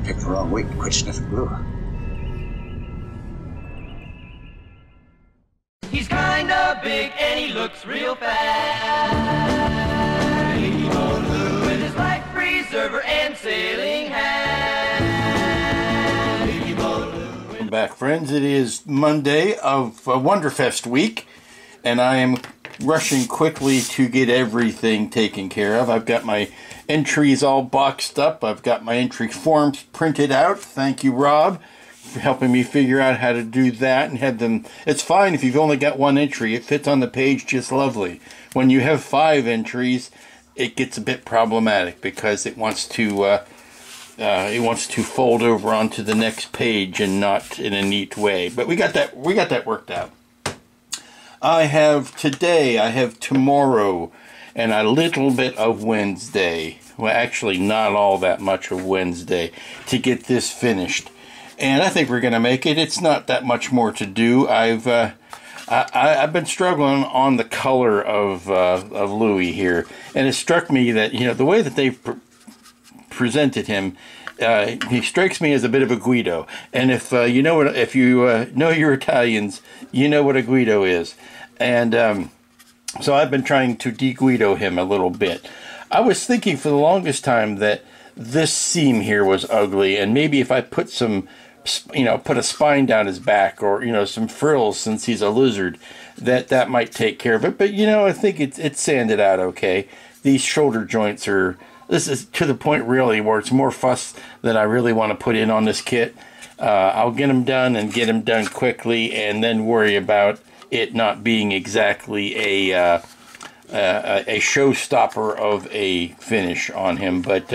Picked the wrong week and quit sniffing glue. He's kinda big and he looks real fat. Louie with his life preserver and sailing hat. Welcome back, friends. It is Monday of Wonderfest week, and I am rushing quickly to get everything taken care of. I've got my entries all boxed up. I've got my entry forms printed out. Thank you, Rob, for helping me figure out how to do that and have them. It's fine if you've only got one entry. It fits on the page just lovely. When you have 5 entries, it gets a bit problematic because it wants to fold over onto the next page and not in a neat way. But we got that worked out. I have today, I have tomorrow, and a little bit of Wednesday. Well, actually, not all that much of Wednesday to get this finished. And I think we're going to make it. It's not that much more to do. I've been struggling on the color of Louie here, and it struck me that, you know, the way that they've presented him, he strikes me as a bit of a Guido. And if you know your Italians, you know what a Guido is. And so I've been trying to de-Guido him a little bit. I was thinking for the longest time that this seam here was ugly, and maybe if I put some, put a spine down his back, or, some frills, since he's a lizard, that might take care of it. But, I think it's sanded out okay. These shoulder joints this is to the point really where it's more fuss than I really want to put in on this kit. I'll get them done and get them done quickly, and then worry about it not being exactly a showstopper of a finish on him. But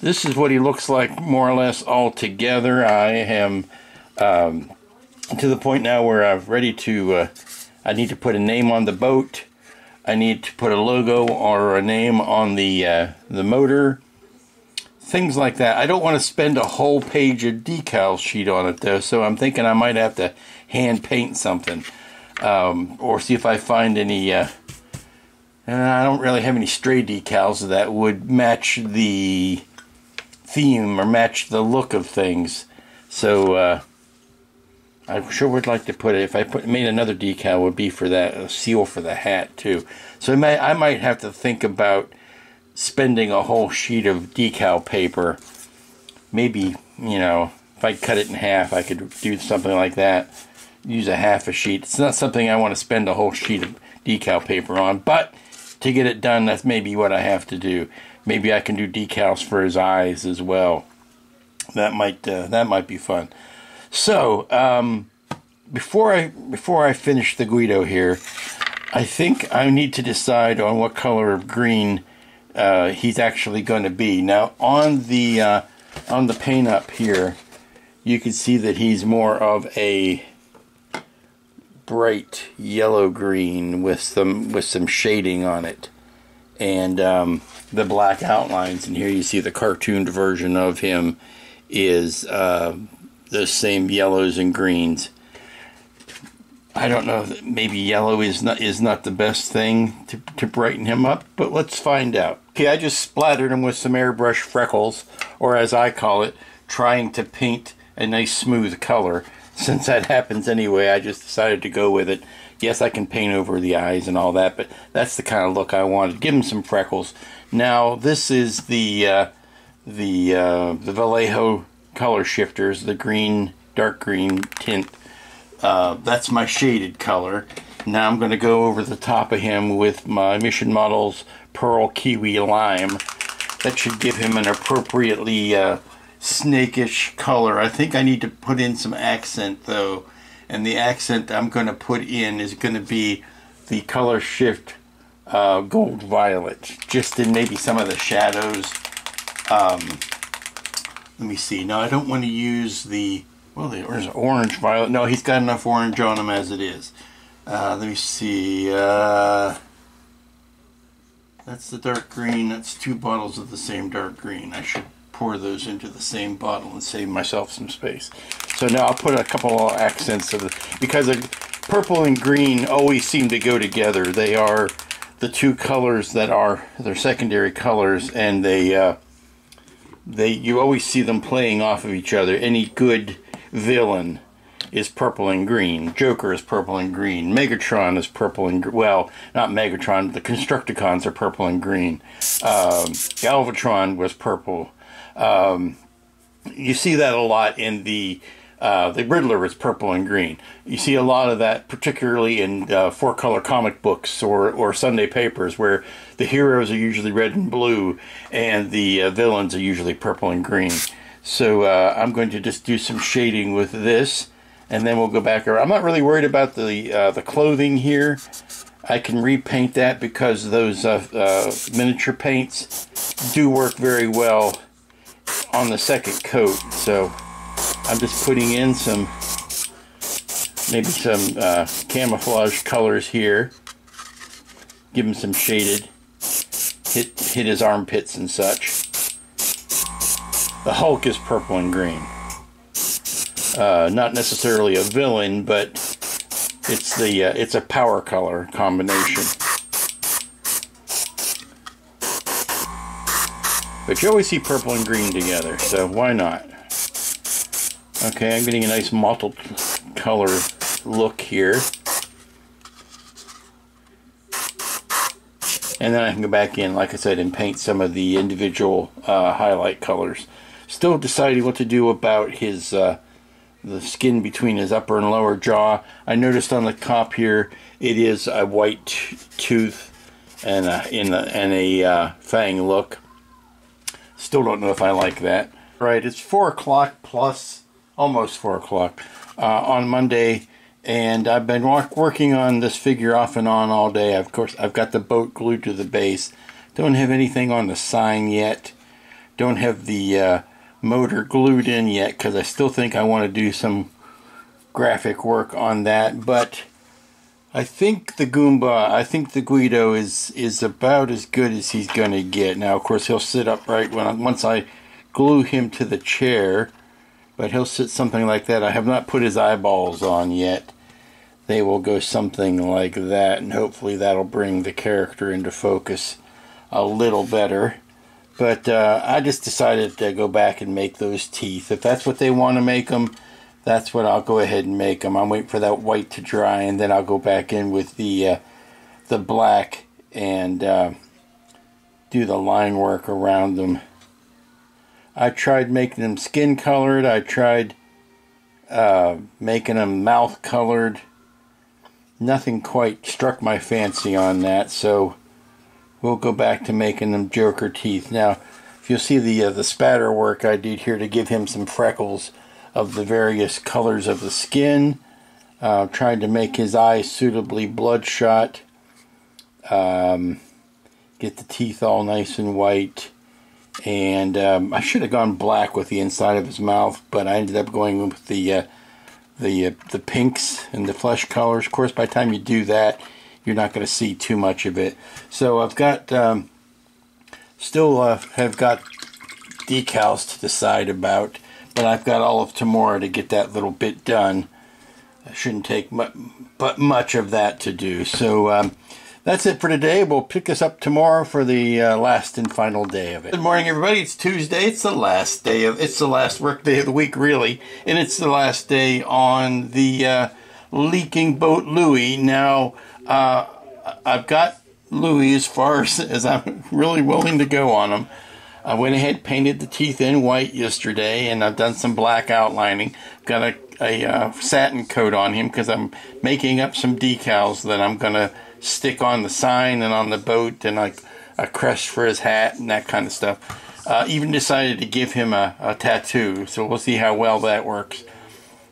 this is what he looks like more or less all together. I am to the point now where I'm ready to, I need to put a name on the boat. I need to put a logo or a name on the motor. Things like that. I don't want to spend a whole page of decal sheet on it though, so I'm thinking I might have to hand paint something. Or see if I find any, and I don't really have any stray decals that would match the theme or match the look of things. So I sure would like to put it, if I made another decal, would be for that, a seal for the hat too. So I might have to think about spending a whole sheet of decal paper. Maybe, if I cut it in half, I could do something like that. Use a half a sheet. It's not something I want to spend a whole sheet of decal paper on, but to get it done, that's maybe what I have to do. Maybe I can do decals for his eyes as well. That might be fun. So before I finish the Guido here, I think I need to decide on what color of green he's actually going to be. Now on the paint up here, you can see that he's more of a bright yellow green with some shading on it, and the black outlines. And here you see the cartooned version of him is those same yellows and greens. I don't know, maybe yellow is not the best thing to brighten him up, but let's find out. Okay, I just splattered him with some airbrush freckles, or as I call it, trying to paint a nice smooth color. Since that happens anyway, I just decided to go with it. Yes, I can paint over the eyes and all that, but that's the kind of look I wanted. Give him some freckles. Now, this is the Vallejo color shifters, the green, dark green tint. That's my shaded color. Now I'm going to go over the top of him with my Mission Models Pearl Kiwi Lime. That should give him an appropriately snakish color. I think I need to put in some accent though, and the accent I'm going to put in is going to be the color shift gold violet, just in maybe some of the shadows. Let me see. Now I don't want to use there's orange violet. No, he's got enough orange on him as it is. Let me see. That's the dark green. That's 2 bottles of the same dark green. I should pour those into the same bottle and save myself some space. So now I'll put a couple of accents because purple and green always seem to go together. They are the 2 colors that are their secondary colors, and they you always see them playing off of each other. Any good villain is purple and green. Joker is purple and green. Megatron is purple and well, not Megatron. The Constructicons are purple and green. Galvatron was purple. You see that a lot in the Riddler is purple and green. You see a lot of that, particularly in 4-color comic books or Sunday papers, where the heroes are usually red and blue, and the villains are usually purple and green. So I'm going to just do some shading with this, and then we'll go back around. I'm not really worried about the clothing here. I can repaint that because those miniature paints do work very well on the second coat. So I'm just putting in maybe some camouflage colors here. Give him some shaded. Hit his armpits and such. The Hulk is purple and green. Not necessarily a villain, but it's a power color combination. But you always see purple and green together, so why not? Okay, I'm getting a nice mottled color look here. And then I can go back in, like I said, and paint some of the individual highlight colors. Still deciding what to do about his the skin between his upper and lower jaw. I noticed on the cop here it is a white tooth and a fang look. Still don't know if I like that. Right, it's 4 o'clock plus, almost 4 o'clock on Monday, and I've been working on this figure off and on all day. Of course, I've got the boat glued to the base. Don't have anything on the sign yet. Don't have the motor glued in yet because I still think I want to do some graphic work on that. But I think the Goomba, I think the Guido is about as good as he's going to get. Now, of course, he'll sit upright once I glue him to the chair, but he'll sit something like that. I have not put his eyeballs on yet. They will go something like that, and hopefully that'll bring the character into focus a little better. But I just decided to go back and make those teeth. If that's what they want to make them, that's what I'll go ahead and make them. I'm waiting for that white to dry, and then I'll go back in with the black and do the line work around them. I tried making them skin colored. I tried making them mouth colored. Nothing quite struck my fancy on that, so we'll go back to making them Joker teeth. Now, if you'll see the spatter work I did here to give him some freckles of the various colors of the skin. Trying to make his eyes suitably bloodshot. Get the teeth all nice and white. And I should have gone black with the inside of his mouth, but I ended up going with the pinks and the flesh colors. Of course, by the time you do that, you're not going to see too much of it. So I've got still have got decals to decide about, but I've got all of tomorrow to get that little bit done. It shouldn't take much of that to do. So that's it for today. We'll pick this up tomorrow for the last and final day of it. Good morning, everybody. It's Tuesday. It's the last work day of the week, really, and it's the last day on the leaking boat Louie. Now, I've got Louie as far as I'm really willing to go on him. I went ahead, painted the teeth in white yesterday, and I've done some black outlining. Got a satin coat on him because I'm making up some decals that I'm going to stick on the sign and on the boat, and a crest for his hat and that kind of stuff. Even decided to give him a tattoo, so we'll see how well that works.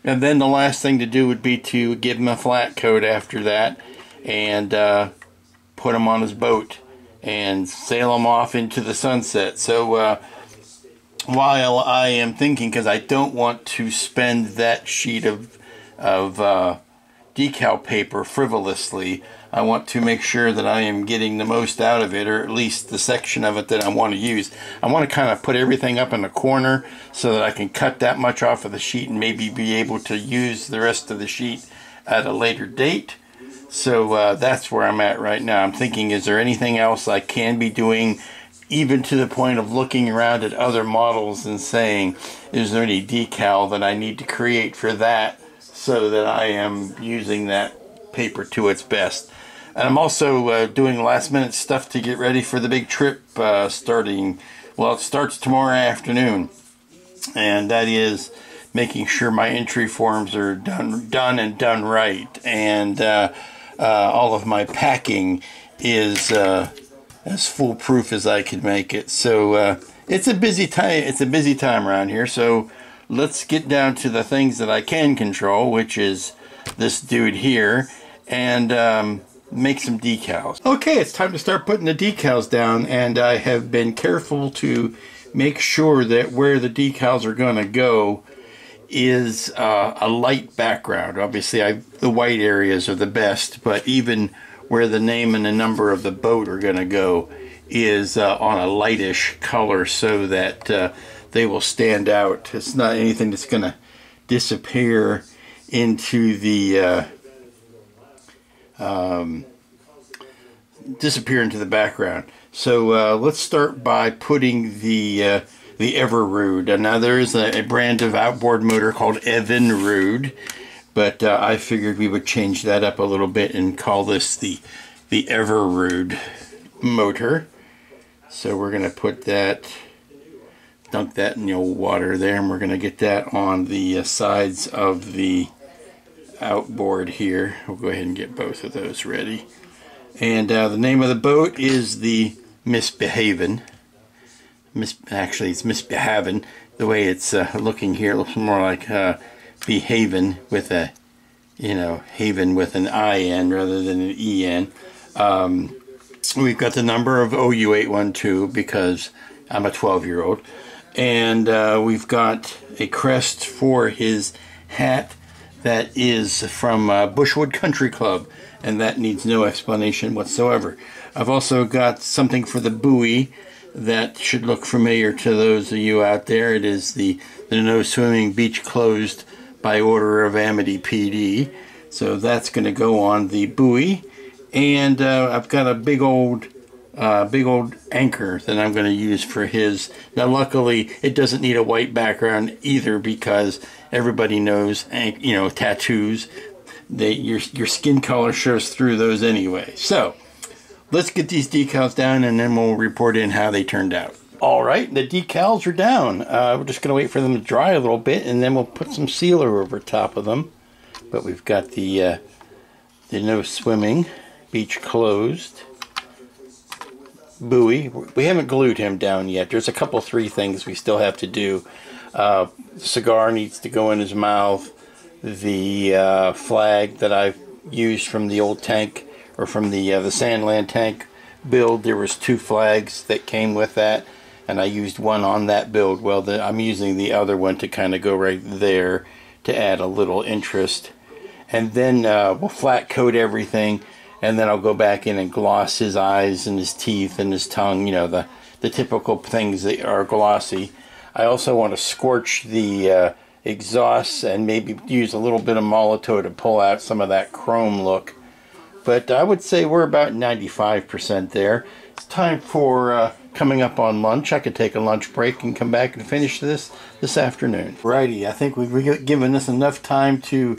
And then the last thing to do would be to give him a flat coat after that, and put him on his boat and sail him off into the sunset. So while I am thinking, because I don't want to spend that sheet of decal paper frivolously, I want to make sure that I am getting the most out of it, or at least the section of it that I want to use. I want to kind of put everything up in the corner so that I can cut that much off of the sheet and maybe be able to use the rest of the sheet at a later date. So that's where I'm at right now. I'm thinking, is there anything else I can be doing even to the point of looking around at other models and saying, is there any decal that I need to create for that so that I am using that paper to its best. And I'm also doing last minute stuff to get ready for the big trip starting, well, it starts tomorrow afternoon. And that is making sure my entry forms are done and done right. And all of my packing is as foolproof as I could make it. So it's a busy time. It's a busy time around here. So let's get down to the things that I can control, which is this dude here, and make some decals. Okay, it's time to start putting the decals down, and I have been careful to make sure that where the decals are going to go is a light background. Obviously, the white areas are the best, but even where the name and the number of the boat are going to go is on a lightish color so that they will stand out. It's not anything that's going to disappear into the background. So let's start by putting the Everrude. And now there is a brand of outboard motor called Evinrude, but I figured we would change that up a little bit and call this the Everrude motor. So we're going to put that, dunk that in the old water there, and we're going to get that on the sides of the outboard here. We'll go ahead and get both of those ready. And the name of the boat is the Misbehavin'. Actually, it's Misbehavin'. The way it's looking here, it looks more like behavin' with a, haven with an I-N rather than an E-N. We've got the number of OU812 because I'm a 12-year-old. And we've got a crest for his hat that is from Bushwood Country Club, and that needs no explanation whatsoever. I've also got something for the buoy that should look familiar to those of you out there. It is the No Swimming Beach Closed by order of Amity PD. So that's going to go on the buoy. And I've got a big old anchor that I'm going to use for his. Now luckily it doesn't need a white background either, because everybody knows, tattoos, your skin color shows through those anyway. So let's get these decals down and then we'll report in how they turned out. Alright, the decals are down. We're just going to wait for them to dry a little bit, and then we'll put some sealer over top of them. But we've got the No Swimming Beach Closed buoy. We haven't glued him down yet. There's a couple, 3 things we still have to do. The cigar needs to go in his mouth. The flag that I've used from the old tank, or from the Sandland tank build, there was 2 flags that came with that, and I used one on that build. Well, I'm using the other one to kind of go right there to add a little interest. And then we'll flat coat everything, and then I'll go back in and gloss his eyes and his teeth and his tongue, the typical things that are glossy. I also want to scorch the exhausts and maybe use a little bit of Molotow to pull out some of that chrome look. But I would say we're about 95% there. It's time for coming up on lunch. I could take a lunch break and come back and finish this afternoon. Righty, I think we've given this enough time to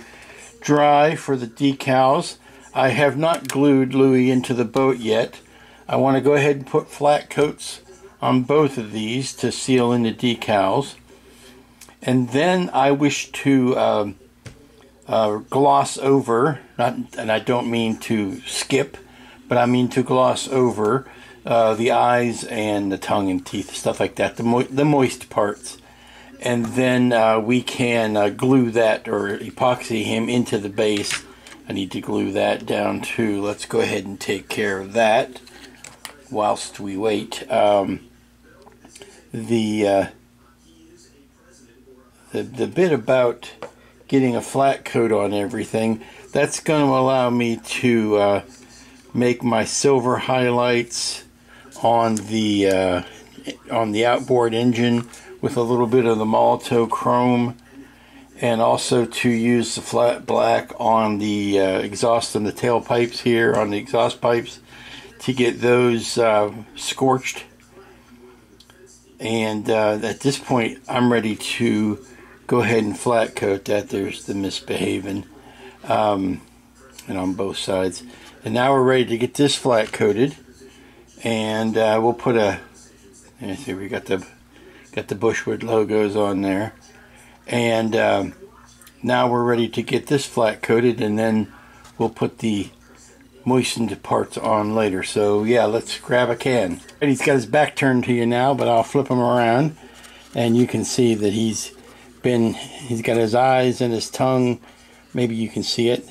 dry for the decals. I have not glued Louie into the boat yet. I want to go ahead and put flat coats on both of these to seal in the decals. And then I wish to gloss over, and I don't mean to skip, but I mean to gloss over the eyes and the tongue and teeth, stuff like that, the moist parts. And then we can glue that, or epoxy him into the base. I need to glue that down too. Let's go ahead and take care of that whilst we wait. The bit about getting a flat coat on everything, that's going to allow me to make my silver highlights on the outboard engine with a little bit of the Molotow chrome, and also to use the flat black on the exhaust and the tailpipes here, on the exhaust pipes, to get those scorched And at this point, I'm ready to go ahead and flat coat that. There's the misbehaving, and on both sides. And now we're ready to get this flat coated, and we'll put a. You see, we got the Bushwood logos on there, and now we're ready to get this flat coated, and then we'll put the moistened parts on later. So yeah, let's grab a can. And he's got his back turned to you now, but I'll flip him around, and you can see that he's got his eyes and his tongue. Maybe you can see it.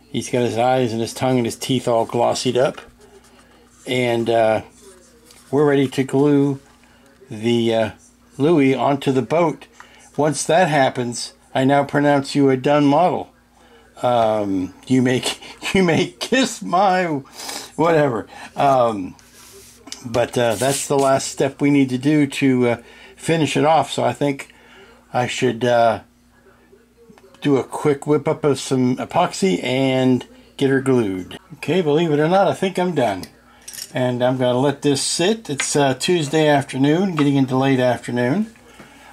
He's got his eyes and his tongue and his teeth all glossied up, and we're ready to glue the Louie onto the boat. Once that happens, I now pronounce you a done model. You may kiss my whatever. But that's the last step we need to do to finish it off. So I think I should do a quick whip up of some epoxy and get her glued. Okay, believe it or not, I think I'm done. And I'm going to let this sit. It's Tuesday afternoon, getting into late afternoon.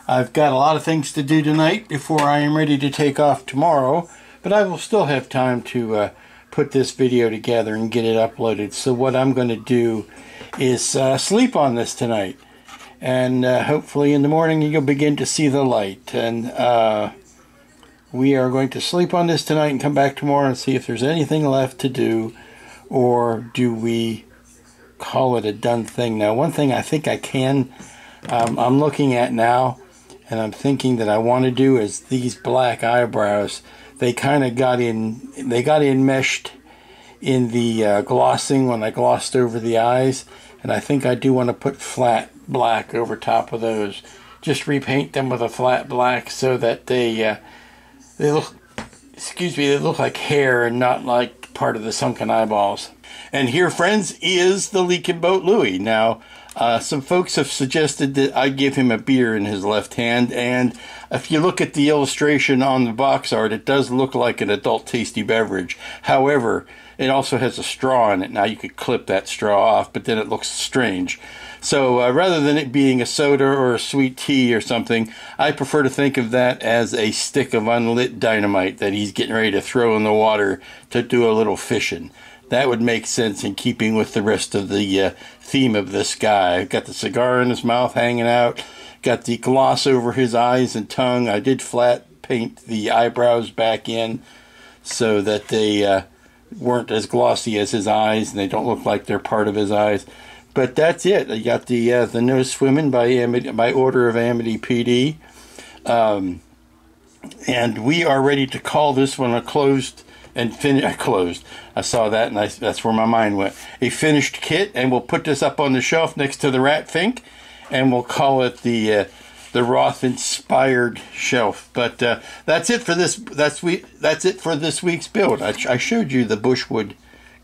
I've got a lot of things to do tonight before I am ready to take off tomorrow. But I will still have time to put this video together and get it uploaded. So what I'm going to do is sleep on this tonight. And hopefully in the morning you'll begin to see the light. And we are going to sleep on this tonight and come back tomorrow and see if there's anything left to do. Or do we call it a done thing? Now, one thing I think I can, I'm looking at now, and I'm thinking that I want to do is these black eyebrows. They kind of got enmeshed in the glossing when I glossed over the eyes, and I think I do want to put flat black over top of those. Just repaint them with a flat black so that they look, they look like hair and not like part of the sunken eyeballs. And here, friends, is the leaking boat Louie. Now, some folks have suggested that I give him a beer in his left hand, and if you look at the illustration on the box art, it does look like an adult tasty beverage. However, it also has a straw in it. Now, you could clip that straw off, but then it looks strange. So rather than it being a soda or a sweet tea or something, I prefer to think of that as a stick of unlit dynamite that he's getting ready to throw in the water to do a little fishing. That would make sense in keeping with the rest of the theme of this guy. Got the cigar in his mouth hanging out. Got the gloss over his eyes and tongue. I did flat paint the eyebrows back in so that they weren't as glossy as his eyes, and they don't look like they're part of his eyes. But that's it. I got the No Swimming by order of Amity PD. And we are ready to call this one a closed and closed. I saw that, and that's where my mind went. A finished kit, and we'll put this up on the shelf next to the Rat Fink, and we'll call it the Roth-inspired shelf. But that's it for this. That's it for this week's build. I showed you the Bushwood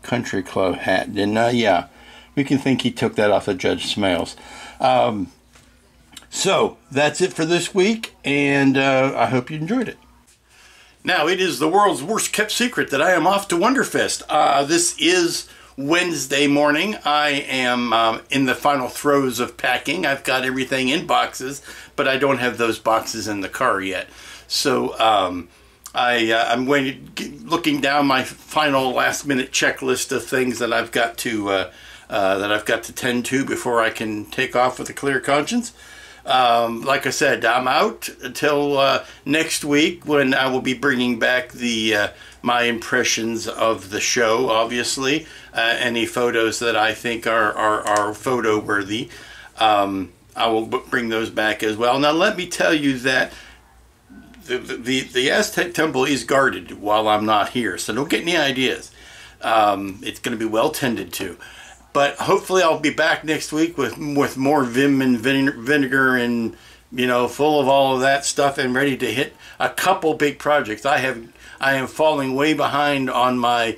Country Club hat, didn't I? Yeah, we can think he took that off of Judge Smales. So that's it for this week, and I hope you enjoyed it. Now, it is the world's worst kept secret that I am off to Wonderfest. This is Wednesday morning. I am in the final throes of packing. I've got everything in boxes, but I don't have those boxes in the car yet. So I'm looking down my final last-minute checklist of things that I've got to tend to before I can take off with a clear conscience. Like I said, I'm out until next week, when I will be bringing back my impressions of the show. Obviously, any photos that I think are photo worthy, I will bring those back as well. Now, let me tell you that the Aztek temple is guarded while I'm not here, so don't get any ideas. It's going to be well tended to. But hopefully I'll be back next week with more vim and vinegar and, full of all of that stuff, and ready to hit a couple big projects. I am falling way behind on my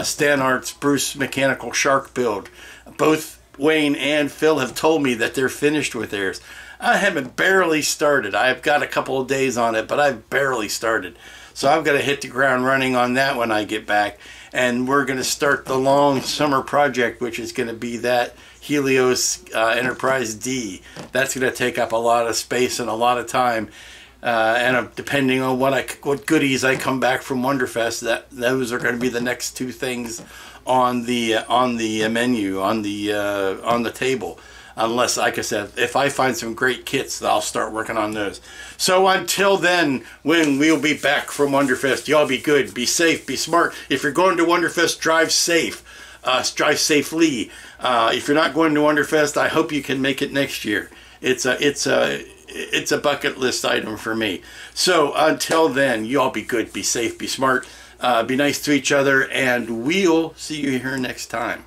Stan Arts Bruce Mechanical Shark build. Both Wayne and Phil have told me that they're finished with theirs. I haven't barely started. I've got a couple of days on it, but I've barely started. So I've got to hit the ground running on that when I get back. And we're going to start the long summer project, which is going to be that Helios Enterprise D. That's going to take up a lot of space and a lot of time. And depending on what goodies I come back from Wonderfest, those are going to be the next two things on the menu, on the table. Unless, like I said, if I find some great kits, I'll start working on those. So until then, when we'll be back from Wonderfest, y'all be good, be safe, be smart. If you're going to Wonderfest, drive safe. Drive safely. If you're not going to Wonderfest, I hope you can make it next year. It's a bucket list item for me. So until then, you all be good, be safe, be smart, be nice to each other, and we'll see you here next time.